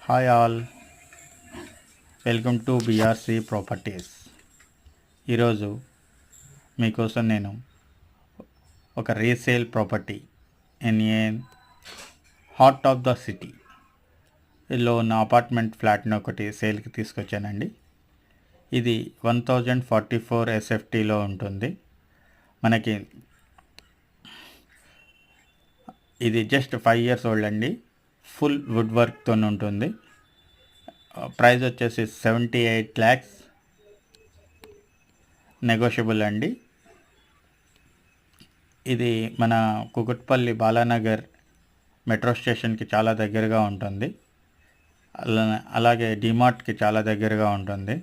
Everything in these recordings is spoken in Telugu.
Hi all, welcome to BRC properties. ఈరోజు మీకోసం నేను ఒక resale property in a heart of the సిటీలో ఉన్న అపార్ట్మెంట్ ఫ్లాట్ని ఒకటి సేల్కి తీసుకొచ్చానండి. ఇది 1044 ఎస్ఎఫ్టీలో ఉంటుంది. మనకి ఇది జస్ట్ 5 years ఓల్డ్ అండి. ఫుల్ వుడ్ వర్క్తో ఉంటుంది. ప్రైస్ వచ్చేసి 78 lakhs, నెగోషియబుల్ అండి. ఇది మన కుకట్పల్లి బాలానగర్ మెట్రో స్టేషన్కి చాలా దగ్గరగా ఉంటుంది. అలాగే డిమార్ట్కి చాలా దగ్గరగా ఉంటుంది.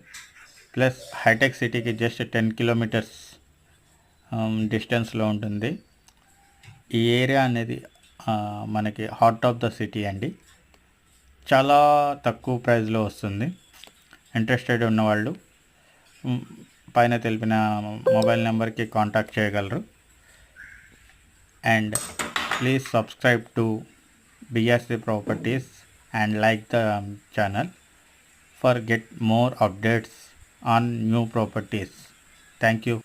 ప్లస్ హైటెక్ సిటీకి జస్ట్ 10 kilometers డిస్టెన్స్లో ఉంటుంది. ఈ ఏరియా అనేది మనకి హార్ట్ ఆఫ్ ద సిటీ అండి. చాలా తక్కువ ప్రైస్లో వస్తుంది. ఇంట్రెస్టెడ్ ఉన్నవాళ్ళు పైన తెలిపిన మొబైల్ నెంబర్కి కాంటాక్ట్ చేయగలరు. And please subscribe to BRC properties and like the channel for get more updates on new properties. Thank you.